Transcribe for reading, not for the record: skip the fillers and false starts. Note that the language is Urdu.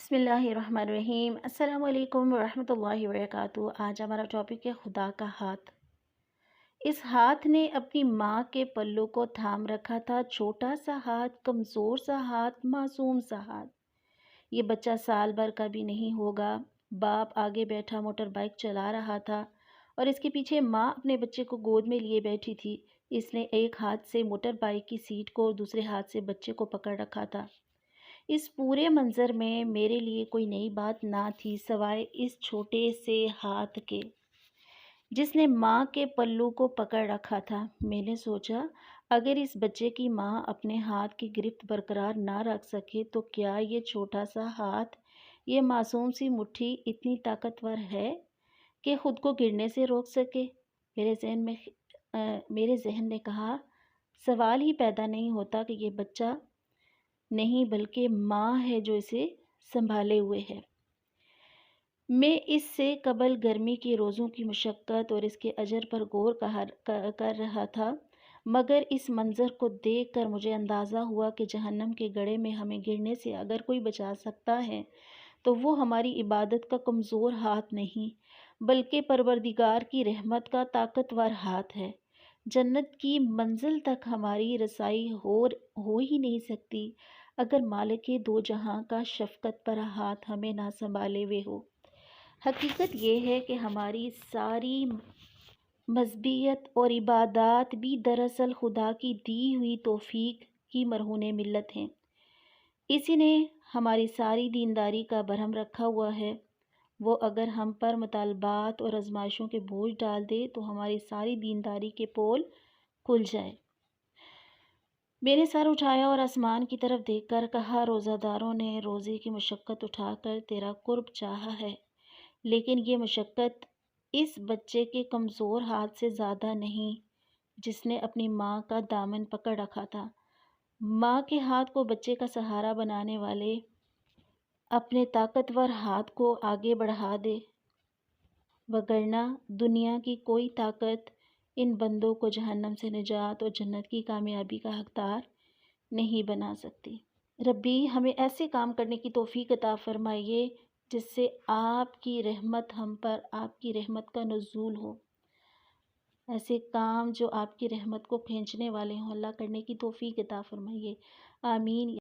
بسم اللہ الرحمن الرحیم۔ السلام علیکم ورحمۃ اللہ وبرکاتہ۔ آج ہمارا ٹاپک ہے خدا کا ہاتھ۔ اس ہاتھ نے اپنی ماں کے پلوں کو تھام رکھا تھا، چھوٹا سا ہاتھ، کمزور سا ہاتھ، معصوم سا ہاتھ۔ یہ بچہ سال بھر کا بھی نہیں ہوگا۔ باپ آگے بیٹھا موٹر بائک چلا رہا تھا اور اس کے پیچھے ماں اپنے بچے کو گود میں لیے بیٹھی تھی۔ اس نے ایک ہاتھ سے موٹر بائک کی سیٹ کو اور دوسرے ہاتھ سے بچے کو پکڑ رکھا تھا۔ اس پورے منظر میں میرے لیے کوئی نئی بات نہ تھی سوائے اس چھوٹے سے ہاتھ کے جس نے ماں کے پلوں کو پکڑ رکھا تھا۔ میں نے سوچا اگر اس بچے کی ماں اپنے ہاتھ کی گرفت برقرار نہ رکھ سکے تو کیا یہ چھوٹا سا ہاتھ، یہ معصوم سی مٹھی اتنی طاقتور ہے کہ خود کو گرنے سے روک سکے؟ میرے ذہن نے کہا سوال ہی پیدا نہیں ہوتا کہ یہ بچہ نہیں بلکہ ماں ہے جو اسے سنبھالے ہوئے ہے۔ میں اس سے قبل گرمی کی روزوں کی مشقت اور اس کے اجر پر غور کر رہا تھا، مگر اس منظر کو دیکھ کر مجھے اندازہ ہوا کہ جہنم کے گڑھے میں ہمیں گرنے سے اگر کوئی بچا سکتا ہے تو وہ ہماری عبادت کا کمزور ہاتھ نہیں بلکہ پروردگار کی رحمت کا طاقتور ہاتھ ہے۔ جنت کی منزل تک ہماری رسائی ہو ہی نہیں سکتی اگر مالک دو جہاں کا شفقت پر ہاتھ ہمیں نہ سنبھالے ہوئے ہو۔ حقیقت یہ ہے کہ ہماری ساری مذہبیت اور عبادات بھی دراصل خدا کی دی ہوئی توفیق کی مرہون ملت ہیں۔ اسی نے ہماری ساری دینداری کا برہم رکھا ہوا ہے۔ وہ اگر ہم پر مطالبات اور آزمائشوں کے بوجھ ڈال دے تو ہماری ساری دینداری کے پول کھل جائے۔ میں نے سر اٹھایا اور آسمان کی طرف دیکھ کر کہا روزہ داروں نے روزے کی مشقت اٹھا کر تیرا قرب چاہا ہے، لیکن یہ مشقت اس بچے کے کمزور ہاتھ سے زیادہ نہیں جس نے اپنی ماں کا دامن پکڑ رکھا تھا۔ ماں کے ہاتھ کو بچے کا سہارا بنانے والے اپنے طاقتور ہاتھ کو آگے بڑھا دے، وگرنہ دنیا کی کوئی طاقت ان بندوں کو جہنم سے نجات اور جنت کی کامیابی کا حقدار نہیں بنا سکتی۔ ربی ہمیں ایسے کام کرنے کی توفیق عطا فرمائیے جس سے آپ کی رحمت ہم پر، آپ کی رحمت کا نزول ہو۔ ایسے کام جو آپ کی رحمت کو کھینچنے والے ہوں، اللہ کرنے کی توفیق عطا فرمائیے۔ آمین۔